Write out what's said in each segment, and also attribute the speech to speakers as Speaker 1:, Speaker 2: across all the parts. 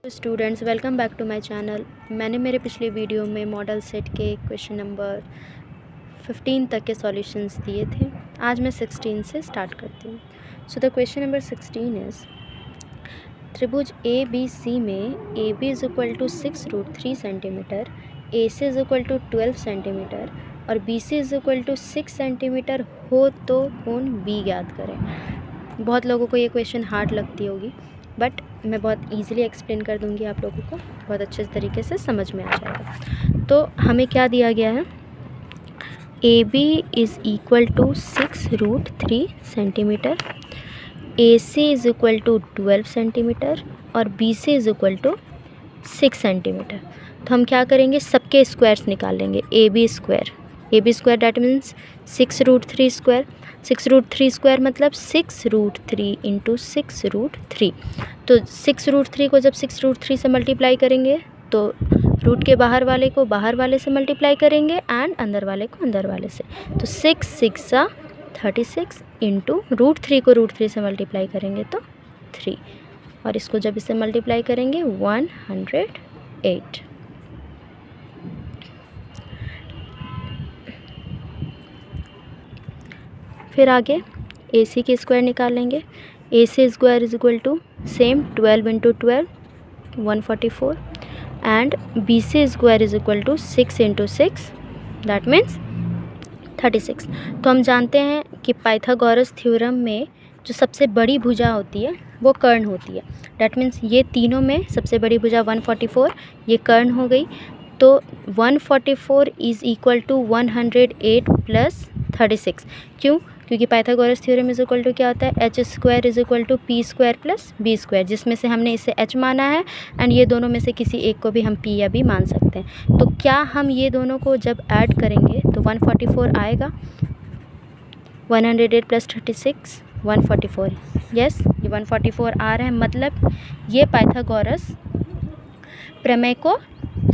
Speaker 1: Students, welcome back to my channel. मैंने मेरे पिछले वीडियो में मॉडल सेट के क्वेश्चन नंबर 15 तक के सॉल्यूशंस दिए थे। आज मैं 16 से स्टार्ट करती हूँ। So the question number 16 is त्रिभुज ए बी सी में A B is equal to 6√3 centimetre, A C is equal to 12 centimetre और B C is equal to 6 centimetre हो तो कोण बी ज्ञात करें। बहुत लोगों को ये क्वेश्चन हार्ड लगती होगी, बट मैं बहुत इजीली एक्सप्लेन कर दूंगी, आप लोगों को बहुत अच्छे तरीके से समझ में आ जाएगा। तो हमें क्या दिया गया है, A B is equal to 6√3 centimetre, A C is equal to 12 centimetre और B C is equal to 6 centimetre. तो हम क्या करेंगे, सबके स्क्वायर्स निकाल लेंगे। A B square that means 6√3 square. 6√3 square मतलब 6√3 इंटू 6√3। तो 6√3 को जब 6√3 से मल्टीप्लाई करेंगे तो रूट के बाहर वाले को बाहर वाले से मल्टीप्लाई करेंगे एंड अंदर वाले को अंदर वाले से। तो 6 6 36 इंटू √3 को √3 से मल्टीप्लाई करेंगे तो 3, और इसको जब इससे मल्टीप्लाई करेंगे 108। फिर आगे ए सी के स्क्वायर निकाल लेंगे। A C square is equal to same 12 into 12 144 and B C square is equal to 6 into 6 that means 36। तो हम जानते हैं कि पाइथागोरस थ्योरम में जो सबसे बड़ी भुजा होती है वो कर्ण होती है। दैट मीन्स ये तीनों में सबसे बड़ी भुजा 144 ये कर्ण हो गई। तो 144 इज़ इक्वल टू 108 प्लस 36। क्यों? क्योंकि Pythagoras theorem is equal to क्या होता है, H square is equal to P square plus B square, जिसमें से हमने इसे एच माना है एंड ये दोनों में से किसी एक को भी हम पी या बी मान सकते हैं। तो क्या हम ये दोनों को जब ऐड करेंगे तो 144 आएगा। 108 प्लस 36 144। यस, ये 144 आ रहा है, मतलब ये पाइथागोरस प्रमेय को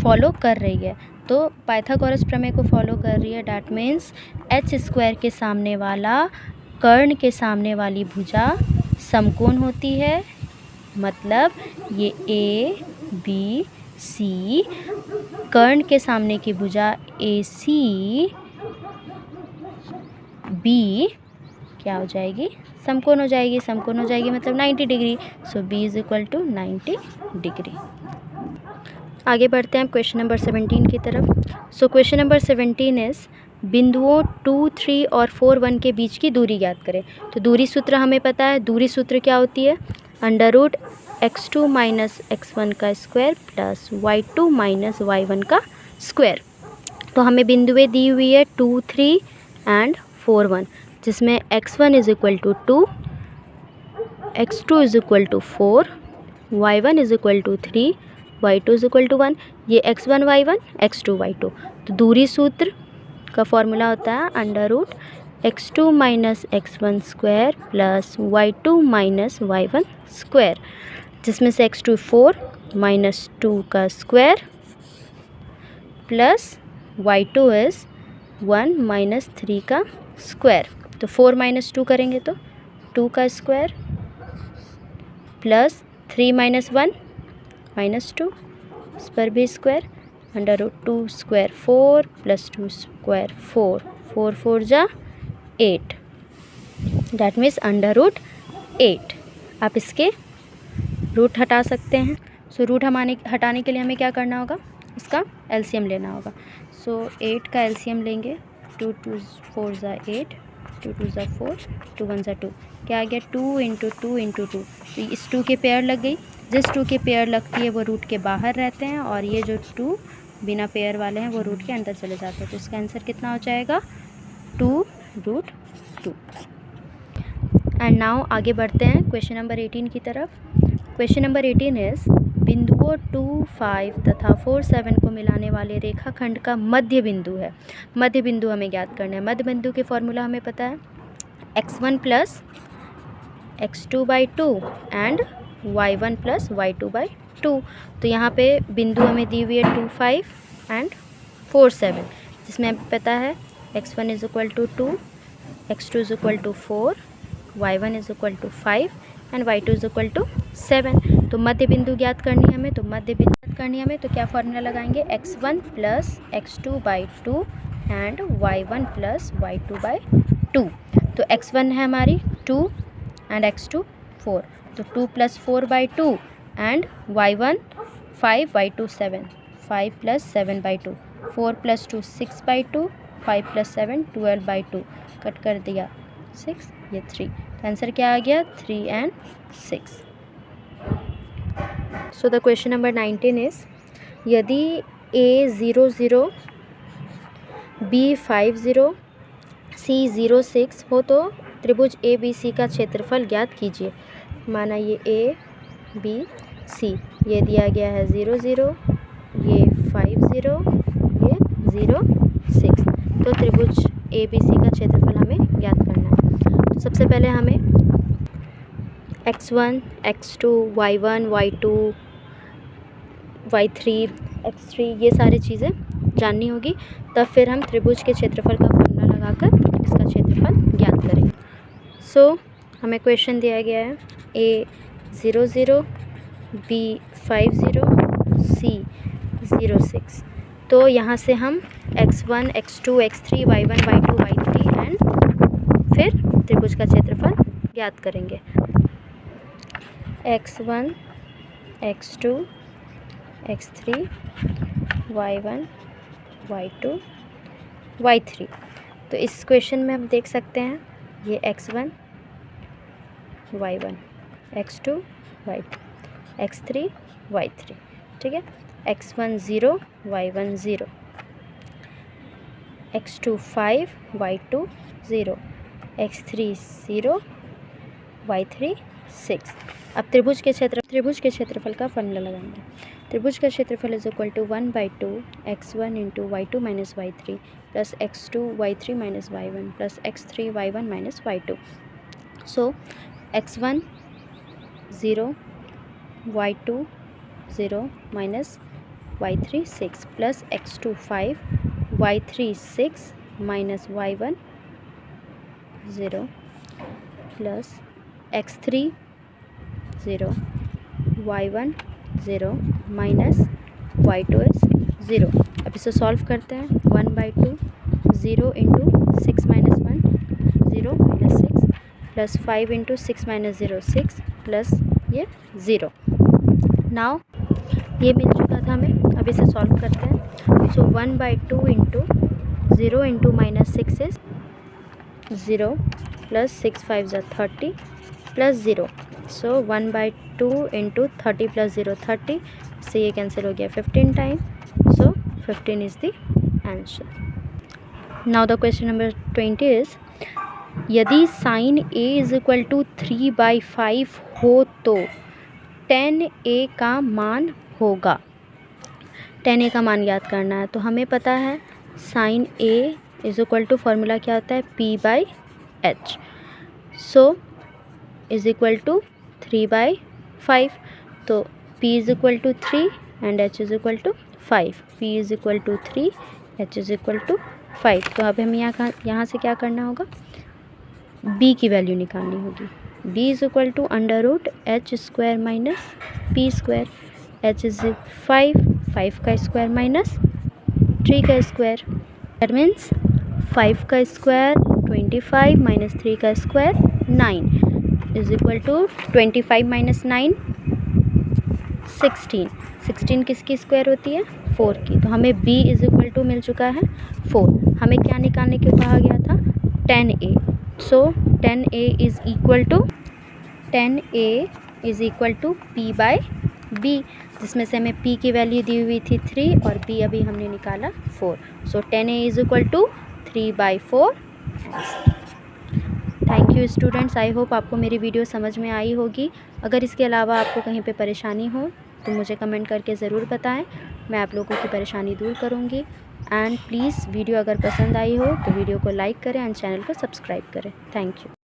Speaker 1: फॉलो कर रही है। तो पाइथागोरस प्रमेय को फॉलो कर रही है, डैट मीन्स एच स्क्वायर के सामने वाला कर्ण के सामने वाली भुजा समकोण होती है। मतलब ये ए बी सी कर्ण के सामने की भुजा ए सी बी क्या हो जाएगी, समकोण हो जाएगी। समकोण हो जाएगी मतलब 90 degree. So B is equal to 90 degree. आगे बढ़ते हैं क्वेश्चन नंबर 17 की तरफ। सो क्वेश्चन नंबर 17 इज़ बिंदुओं 2, 3 और 4, 1 के बीच की दूरी ज्ञात करें। तो दूरी सूत्र हमें पता है। दूरी सूत्र क्या होती है, under root x2 minus x1 का square plus y2 minus y1 का स्क्वायर। तो हमें बिंदुएं दी हुई है 2, 3 एंड 4, 1, जिसमें x1 is equal to 2, x2 is equal to 4, y1 is equal to 3, y2 is equal to 1। ये x1 y1 x2 y2। तो दूरी सूत्र का फॉर्मूला होता है under root x2 minus x1 square plus y2 minus y1 square, जिसमें से x2 4 minus 2 का square plus y2 is 1 minus 3 का स्क्वायर। तो 4 माइनस 2 करेंगे तो 2 का स्क्वायर प्लस 3 माइनस 1 माइनस 2, इस पर भी square, under root 2 square 4 plus 2 square 4, 4 4 जा 8, डैट मीन्स अंडर रूट 8। आप इसके रूट हटा सकते हैं। सो रूट हटाने के लिए हमें क्या करना होगा, इसका एलसीएम लेना होगा। सो 8 का एलसीएम लेंगे, 2 2 4 जा 8, 2 2 जा 4, 2 1 जा 2, क्या आ गया 2 इंटू 2 इंटू 2। तो इस 2 के पेयर लग गई। जिस 2 के पेयर लगती है वो रूट के बाहर रहते हैं और ये जो 2 बिना पेयर वाले हैं वो रूट के अंदर चले जाते हैं। तो इसका आंसर कितना हो जाएगा, 2√2। एंड नाउ आगे बढ़ते हैं क्वेश्चन नंबर 18 की तरफ। क्वेश्चन नंबर 18 इज़ बिंदुओं 2, 5 तथा 4, 7 को मिलाने वाले रेखाखंड का मध्य बिंदु है। मध्य बिंदु हमें ज्ञात करना है। मध्य बिंदु के फॉर्मूला हमें पता है, x1 plus x2/2 and y1 plus y2/2। तो यहाँ पे बिंदु हमें दी हुई है 2, 5 एंड 4, 7, जिसमें हमें पता है x1 is equal to 2, x2 is equal to 4, y1 is equal to 5 and y2 is equal to 7। तो मध्य बिंदु ज्ञात करनी है हमें, तो मध्य बिंदु ज्ञात करनी है हमें, तो क्या फॉर्मूला लगाएंगे, x1 plus x2/2 and y1 plus y2/2। तो x1 है हमारी 2 एंड x2 4, तो 2 plus 4/2 and y1 5, y2 7, 5 plus 7/2, 4 plus 2 6/2, 5 plus 7 12/2, cut कर दिया 6, ये 3, तो आंसर क्या आ गया 3 and 6। So the question number 19 is, यदि A 0 0, B 5 0, C 0 6 हो तो त्रिभुज ABC का क्षेत्रफल ज्ञात कीजिए। माना ये A B C, ये दिया गया है 0 0, ये 5 0, ये 0 6, तो त्रिभुज ABC का क्षेत्रफल हमें ज्ञात करना है। तो सबसे पहले हमें x1 x2 y1 y2 y3 x3 ये सारी चीज़ें जाननी होगी, तब फिर हम त्रिभुज के क्षेत्रफल का फॉर्मूला लगाकर इसका क्षेत्रफल ज्ञात करेंगे। सो हमें क्वेश्चन दिया गया है A 0 0, B 5 0, C 0 6, तो यहाँ से हम x1 x2 x3 y1 y2 y3 and फिर त्रिभुज का क्षेत्रफल ज्ञात करेंगे। x1 x2 x3 y1 y2 y3, तो इस क्वेश्चन में हम देख सकते हैं ये x1 y1 x2 y2 x3 y3, ठीक है। x1 0 y1 0, x2 5 y2 0, x3 0 y3 6। अब त्रिभुज के क्षेत्रफल का फॉर्मूला लगाएंगे। त्रिभुज का क्षेत्रफल is equal to 1/2 x1 into y2 minus y3 plus x2 y3 minus y1 plus x3 y1 minus y2। So x1 0 y2 0 minus y3 6 plus x2 5 y3 6 minus y1 0 plus x3 0 y1 0 minus y2 is 0। अब इसे solve करते हैं। 1/2 0 into 6 minus 1 0 minus 6 plus 5 into 6 minus 0 6 plus ये 0। Now ये मिल चुका था हमें, अब इसे सॉल्व करते हैं। सो 1/2 into 0 into minus 6 is 0 plus 6 5 ज़ा 30 प्लस 0। सो 1/2 इंटू 30 प्लस 0 30, से ये कैंसिल हो गया 15 time, so 15 is the answer. Now the question number 20 is, यदि sine A is equal to 3/5 हो तो tan A का मान होगा। tan A का मान याद करना है, तो हमें पता है sine A is equal to formula क्या होता है P/H, so is equal to 3/5, तो P is equal to 3 and H is equal to 5, P is equal to 3 H is equal to 5। तो अब हमें यहाँ से क्या करना होगा, B की वैल्यू निकालनी होगी। B is equal to √H² minus P², H इज 5 का स्क्वायर माइनस 3 का स्क्वायर, दैट मीन्स 5 का स्क्वायर 25 माइनस 3 का square 9 is equal to 25 minus 9 16। 16 किसकी स्क्वायर होती है 4 की, तो हमें B इज इक्वल टू मिल चुका है 4। हमें क्या निकालने को कहा गया था tan A, so tan A is equal to P/B, जिसमें से हमें P की वैल्यू दी हुई थी 3 और B अभी हमने निकाला 4, so tan A is equal to 3/4। Thank you students, I hope आपको मेरी वीडियो समझ में आई होगी। अगर इसके अलावा आपको कहीं पे परेशानी हो तो मुझे कमेंट करके ज़रूर बताएं, मैं आप लोगों की परेशानी दूर करूंगी। एंड प्लीज़ वीडियो अगर पसंद आई हो तो वीडियो को लाइक करें एंड चैनल को सब्सक्राइब करें। Thank you.